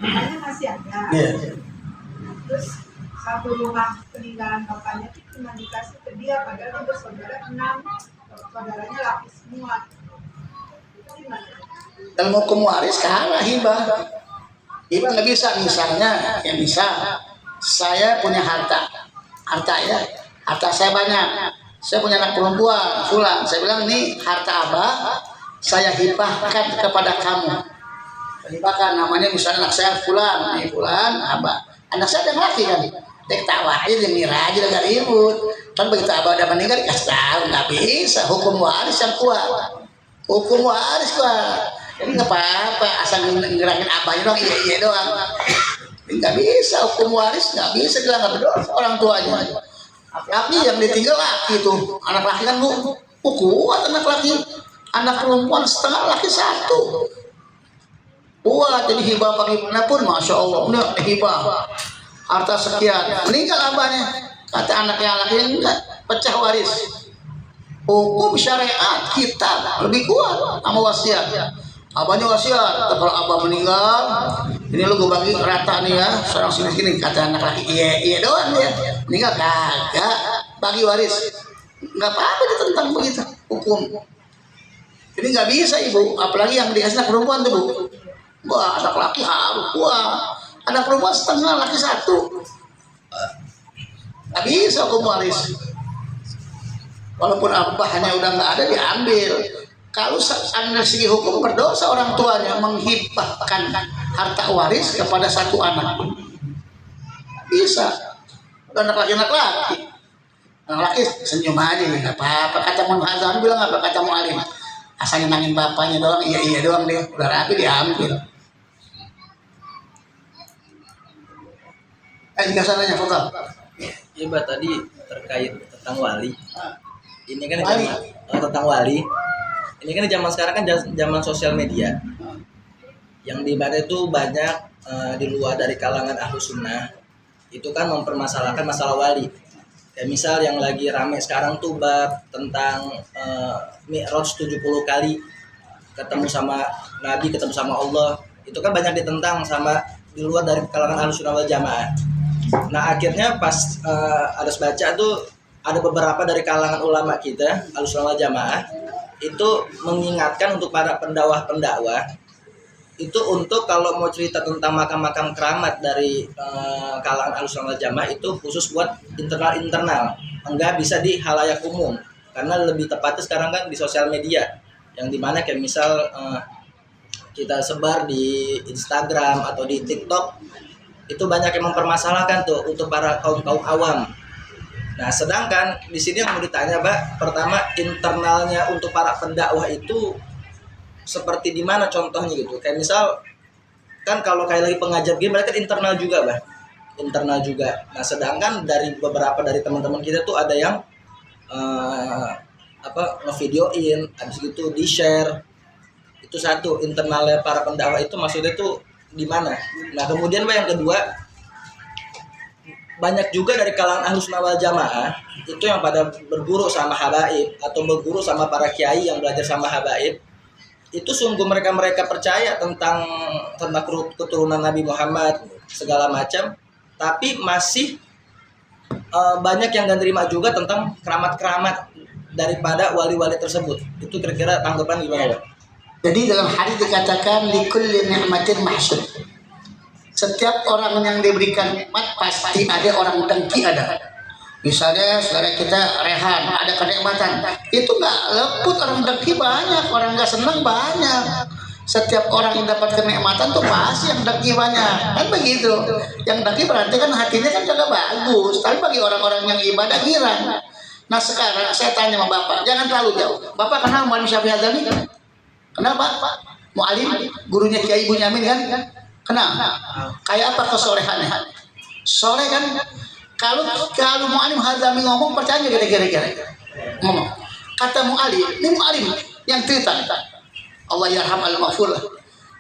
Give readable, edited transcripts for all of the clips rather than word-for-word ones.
bapaknya masih ada. Iya. Terus satu rumah peninggalan bapaknya itu cuma dikasih ke dia, padahal dia bersaudara 6, saudaranya laki semua. Itu gimana? Dalam hukum waris kalah hibah. Hibah nggak bisa, misalnya, ya bisa. Saya punya harta ya, harta saya banyak. Saya punya anak perempuan, Fulan. Saya bilang, nih harta abah, saya hibahkan kepada kamu. Hibahkan, namanya misalnya anak saya Fulan, nih Fulan, abah. Anak saya ada laki kan, dek tawa aja, dia ngira aja, gak ribut. Kan begitu abah udah meninggal, dikasih tahu, nggak bisa. Hukum waris yang kuat. Hukum waris kuat. Jadi nggak apa-apa, asal ngerangin abahnya doang, iya doang. Nggak bisa, hukum waris nggak bisa dilanggar berdosa orang tuanya. Laki yang ditinggal laki tuh, anak laki kan bu kuat anak laki, anak perempuan setengah, laki satu. Kuat, jadi hibah pagi pun, masya Allah, udah hibah. Harta sekian, meninggal abahnya, kata anaknya laki enggak, pecah waris. Hukum syariat kita lebih kuat sama wasiat. Abahnya wasiat, kalau abah meninggal, ini lu gue bagi rata nih ya, seorang sini kata anak laki, iya doang dia, meninggal kagak bagi waris, nggak apa-apa ditentang begitu hukum. Jadi nggak bisa ibu, apalagi yang dikasih anak perempuan tuh bu, wah anak laki harus kuat, anak perempuan setengah, laki satu, nggak bisa hukum waris. Walaupun abahnya udah nggak ada, diambil. Kalau anda segi hukum berdosa orang tuanya menghibahkan harta waris kepada satu anak. Bisa. Anak laki. Anak laki senyum aja, nggak apa-apa. Kata Mun Hazan bilang apa? Kata Mu'alim, asal nyenangin bapaknya doang, iya doang deh. Udah rapi diambil. Jika sananya vokal. Iya Mbak, tadi terkait tentang wali. Ini kan zaman tentang wali. Ini kan zaman sekarang kan zaman sosial media. Yang di mana itu banyak di luar dari kalangan Ahlus Sunnah itu kan mempermasalahkan masalah wali. Kayak misal yang lagi rame sekarang tuh bab tentang Mi'raj 70 kali ketemu sama Nabi, ketemu sama Allah. Itu kan banyak ditentang sama di luar dari kalangan Ahlus Sunnah wal Jamaah. Nah akhirnya pas harus baca tuh ada beberapa dari kalangan ulama kita Ahlus Sunnah wal Jamaah itu mengingatkan untuk para pendakwah itu untuk kalau mau cerita tentang makam-makam keramat dari kalangan Ahlus Sunnah wal Jamaah itu khusus buat internal, enggak bisa di halayak umum, karena lebih tepatnya sekarang kan di sosial media yang dimana kayak misal kita sebar di Instagram atau di TikTok itu banyak yang mempermasalahkan tuh untuk para kaum awam. Nah, sedangkan di sini yang mau ditanya, Mbak, pertama internalnya untuk para pendakwah itu seperti di mana contohnya gitu. Kayak misal kan kalau kayak lagi pengajar game mereka internal juga, Mbak. Internal juga. Nah, sedangkan dari beberapa dari teman-teman kita tuh ada yang ngevideoin, habis itu di-share. Itu satu, internalnya para pendakwah itu maksudnya tuh di mana? Nah, kemudian Mbak yang kedua, banyak juga dari kalangan Ahlus Sunnah wal Jamaah itu yang pada berguru sama habaib atau berguru sama para kiai yang belajar sama habaib, itu sungguh mereka percaya tentang keturunan Nabi Muhammad segala macam, tapi masih banyak yang gak terima juga tentang keramat-keramat daripada wali-wali tersebut. Itu kira-kira tanggapan gimana, Pak? Jadi dalam hadis dikatakan likulli ni'matin mahsud. Setiap orang yang diberikan nikmat pasti ada orang dengki ada. Misalnya saudara kita Rehan ada kenikmatan, itu nggak luput orang dengki banyak, orang nggak senang banyak. Setiap orang yang dapat kenikmatan tuh pasti yang dengki banyak, kan begitu. Yang dengki berarti kan hatinya kan kagak bagus. Tapi bagi orang-orang yang ibadah girang. Nah sekarang saya tanya sama bapak, jangan terlalu jauh. Bapak kenal Mu'alim Syafi'i Adzami? Kenal Pak? Mu'alim, gurunya Kiai Bunyamin kan? Kenal? Kayak apa kesolehannya? Soleh kan? Kalau Mu'alim Hazami ngomong percaya kira-kira ngomong. Kata Mu'alim, ini Mu'alim yang cerita. Allah yarham al-maghfur.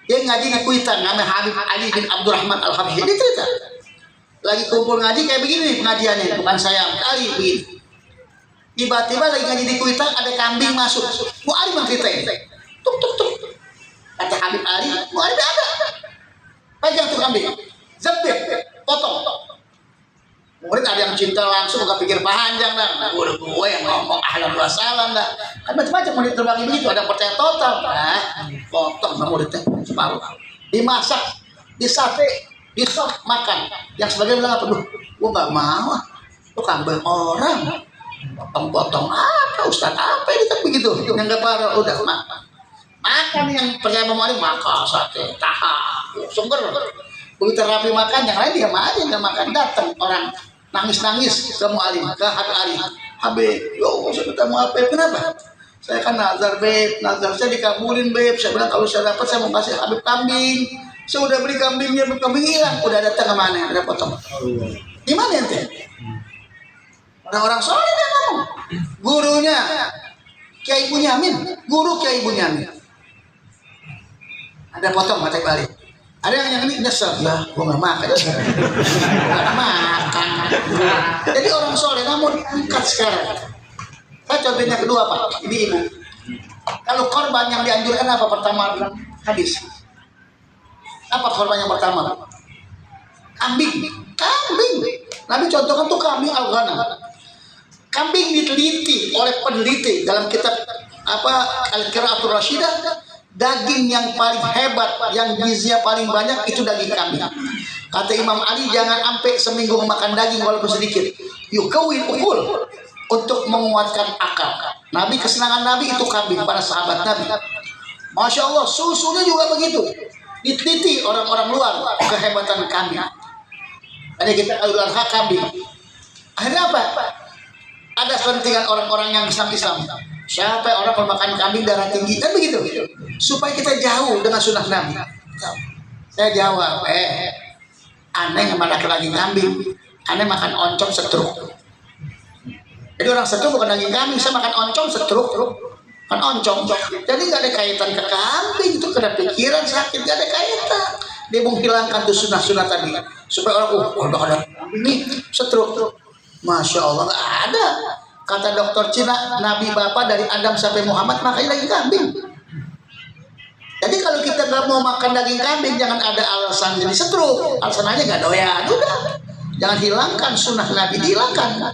Dia ngaji di Kuitang, namanya Habib Ali bin Abdurrahman al-Habib. Dia cerita. Lagi kumpul ngaji kayak begini pengajiannya, bukan saya kali begini. Tiba-tiba lagi ngaji di Kuitang ada kambing masuk. Mu'alim yang cerita. Tuk. Kata Habib Ali, Mu'alim ada. Pegang tuh kambing, zebih, potong. Murid ada yang cinta langsung gak pikir panjang dah. Gue yang ngomong ahlan wa sahlan dah. Kan macam-macam murid terbagi begitu. Ada yang percaya total. Potong sama muridnya separuh. Dimasak, disate, disop, makan. Yang sebagian bilang apa? Duh, gue gak mau. Lu kambing orang. Potong-potong apa? Ustaz apa ini kan begitu? Yang gak parah udah makan yang percaya sama murid makan sate, tahap, sungker. Begitu rapi makan, yang lain diam aja nggak makan. Datang orang nangis-nangis ke mu'alim, ke Habib Ali. Habib, yo saya ketemu Habib, kenapa? Saya kan nazar Beb, nazar saya dikabulin Beb. Saya bilang kalau saya dapat saya mau kasih Habib kambing. Saya udah beli kambingnya, kambing hilang. Udah datang kemana? Ada potong. Di mana ente? Orang-orang soleh dia ngomong. Gurunya Kiai Bunyamin, guru Kiai Bunyamin. Ada potong mata balik. Ada yang ini nyesel, ya gue gak makan. Gak makan. Jadi orang soleh namun diangkat sekarang. Saya contohnya kedua Pak, ini ibu. Kalau korban yang dianjurkan apa pertama dalam hadis? Apa korban yang pertama? Kambing. Kambing. Nabi contohkan tuh kambing al-ghanam. Kambing diteliti oleh peneliti dalam kitab Al-Qira'atul Rasyidah. Daging yang paling hebat, yang gizinya paling banyak itu daging kambing. Kata Imam Ali, jangan sampai seminggu memakan daging walaupun sedikit. Yukawin ukul, untuk menguatkan akal. Nabi, kesenangan Nabi itu kambing, para sahabat Nabi. Masya Allah, susunya juga begitu. Diteliti orang-orang luar kehebatan kambing. Tadi kita aluran hak kambing. Akhirnya apa? Ada kepentingan orang-orang yang Islam. Siapa orang kalau makan kambing darah tinggi kan begitu, supaya kita jauh dengan sunnah Nabi. Saya jawab, aneh yang makan daging kambing, aneh makan oncom setruk. Jadi orang setruk bukan daging kambing, saya makan oncom setruk, kan oncom. Jadi nggak ada kaitan ke kambing, itu kena pikiran sakit, nggak ada kaitan. Dia menghilangkan tuh sunnah tadi, supaya orang udah ada ini setruk. Masya Allah nggak ada. Kata dokter Cina, Nabi Bapak dari Adam sampai Muhammad makannya daging kambing. Jadi kalau kita nggak mau makan daging kambing, jangan ada alasan jadi setruk. Alasan aja nggak doyan, udah. Jangan hilangkan sunnah Nabi, dihilangkan.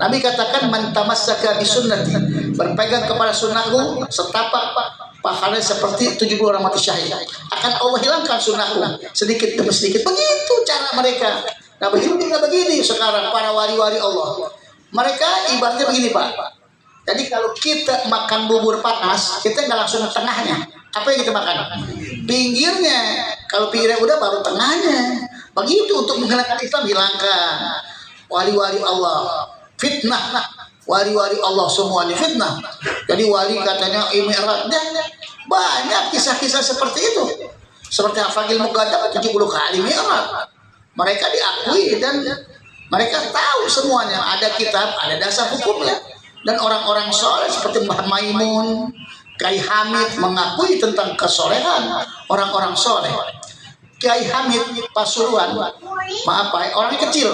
Nabi katakan, man tamassaka bi sunnati, berpegang kepada sunnahku, setapak pahalanya seperti 70 orang mati syahid. Akan Allah hilangkan sunnahku sedikit demi sedikit. Begitu cara mereka. Nah begini sekarang para wali-wali Allah. Mereka ibaratnya begini Pak. Jadi kalau kita makan bubur panas, kita nggak langsung tengahnya. Apa yang kita makan? Pinggirnya. Kalau pinggirnya udah baru tengahnya. Begitu untuk menghilangkan Islam, hilangkan. Wali-wali Allah fitnah. Wali-wali Allah semuanya fitnah. Jadi wali katanya imiratnya banyak kisah-kisah seperti itu. Seperti Hafagil Muqaddam 70 kali mi'raj. Mereka diakui dan mereka tahu semuanya, ada kitab, ada dasar hukumnya. Dan orang-orang soleh seperti Mbah Maimun, Kiai Hamid mengakui tentang kesolehan orang-orang soleh. Kiai Hamid Pasuruan, maaf Pak, orangnya kecil,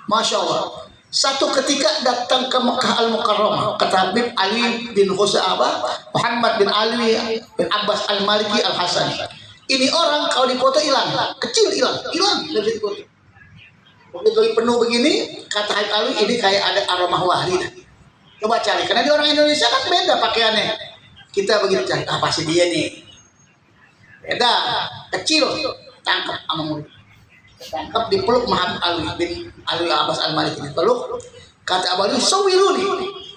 Masya Allah. Satu ketika datang ke Mekah Al-Mukarramah, kata Habib Ali bin Husa'abah, Muhammad bin Ali bin Abbas Al-Maliki Al-Hasani. Ini orang kalau dipoto hilang, kecil hilang dari foto. Begitu penuh begini, kata Habib Ali, ini kayak ada aroma wahri. Coba cari, karena di orang Indonesia kan beda pakaiannya. Kita begitu cari, apa sih dia nih? Beda, kecil, tangkap sama murid. Tangkap dipeluk Muhammad Ali bin Ali Abbas Al-Malik ini peluk. Kata Abu Ali, "Sawiruni."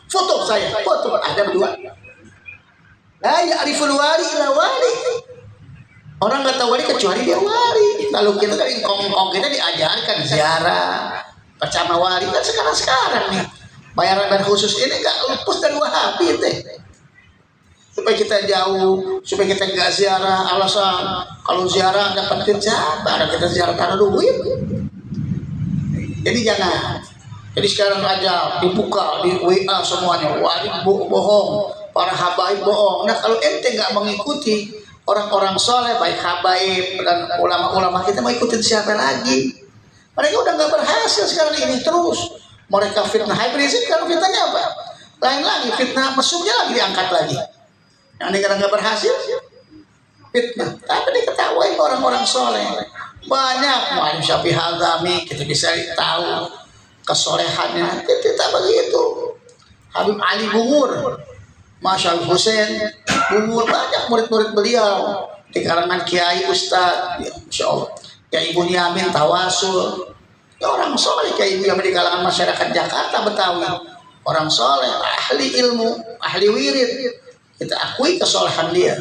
Foto saya, foto ada berdua. La ya'riful wali ila wali. Orang nggak tahu wali kecuali dia wali. Lalu kita dari kongkong kita diajarkan ziarah, percama wali kan sekarang nih. Bayaran khusus ini nggak lepas dari Wahabi teh. Supaya kita jauh, supaya kita nggak ziarah. Alasan kalau ziarah dapat siapa? Ada kita ziarah karena duit. Jadi jangan. Jadi sekarang aja dibuka di WA semuanya. Wali bohong, para habaib bohong. Nah kalau ente nggak mengikuti orang-orang soleh, baik habaib dan ulama-ulama, kita mau ikutin siapa lagi? Mereka udah nggak berhasil sekarang ini terus. Mereka fitnah Habib Rizik, kalau fitnahnya apa? Lain lagi, fitnah mesumnya lagi diangkat lagi. Yang ini karena nggak berhasil, fitnah. Tapi diketahui orang-orang soleh. Banyak Mu'alim Syafi'i Hazami kita bisa tahu kesolehannya. Kita begitu. Habib Ali Bungur, Masya Allah Hussein Bungur, banyak murid-murid beliau di kalangan kiai ustadz, ya, Masya Allah. Kiai Bunyamin Tawasul, ya, orang soleh. Kiai Bunyamin di kalangan masyarakat Jakarta Betawi, orang soleh, ahli ilmu, ahli wirid. Kita akui kesolehan dia.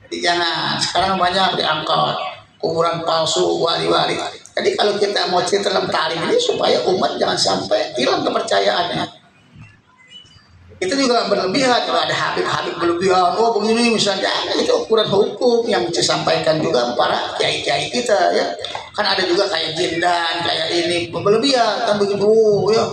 Jadi jangan sekarang banyak diangkat kuburan palsu wali-wali. Jadi kalau kita mau cerita dalam talim ini supaya umat jangan sampai hilang kepercayaannya. Itu juga berlebihan. Kalau ada Habib-Habib berlebihan, oh begini misalnya, itu ukuran hukum yang disampaikan juga para kiai-kiai kita ya. Kan ada juga kayak jindan, kayak ini berlebihan kan begitu ya.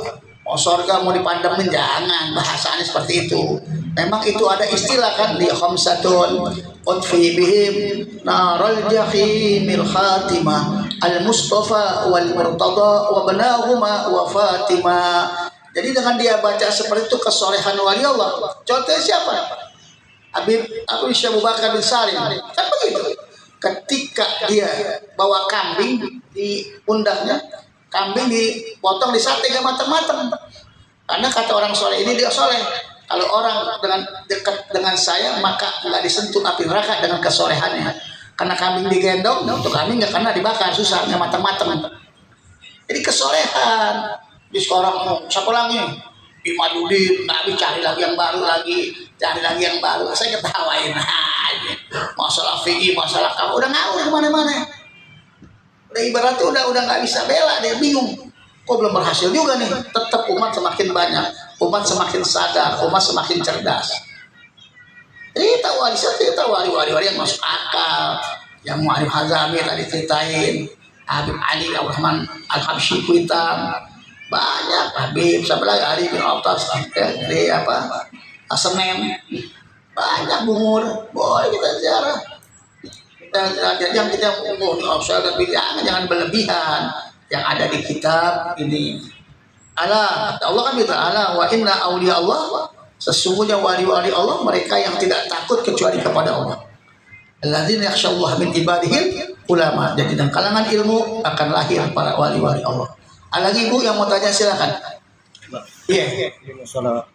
Mau surga mau dipandemin, jangan, bahasanya seperti itu. Memang itu ada istilah kan di khamsatun utfi bihim narul jahimil khatimah al mustafa wal murtada wa banahuma wa fatimah. Jadi dengan dia baca seperti itu kesolehan wali Allah. Contohnya siapa? Habib Syekh Abu Bakar bin Salim. Kan begitu. Ketika dia bawa kambing di pundaknya, kambing dipotong, disate gak matang-matang. Karena kata orang soleh ini, dia soleh. Kalau orang dengan dekat dengan saya, maka nggak disentuh api neraka dengan kesolehannya. Karena kambing digendong, untuk kambing nggak kena dibakar, susah, nggak matang-matang. Jadi kesolehan. Di sekarang siapa lagi? Imadudin, Nabi cari lagi yang baru lagi, cari lagi yang baru. Saya ketawain aja. Masalah fikih, masalah kamu udah ngawur kemana-mana. Udah ibaratnya udah nggak bisa bela, dia bingung. Kok belum berhasil juga nih? Tetap umat semakin banyak, umat semakin sadar, umat semakin cerdas. Jadi tahu wali satu, tahu wali-wali yang masuk akal, yang Mu'alim Hazami tadi ceritain, Habib Ali Abdurrahman Al-Habsyi Kuitan, banyak Habib, siapa lagi Ali bin Autas, dari apa? Asemen, banyak Bungur, boleh kita ziarah. Yang kita jangan berlebihan. Yang ada di kitab ini, Allah kan bilang Allah wa inna auliya Allah, sesungguhnya wali-wali Allah mereka yang tidak takut kecuali kepada Allah. Alladzina yakhshallaha min ibadihi ulama. Jadi dalam kalangan ilmu akan lahir para wali-wali Allah. Lagi Bu yang mau tanya silakan. Iya. Masalah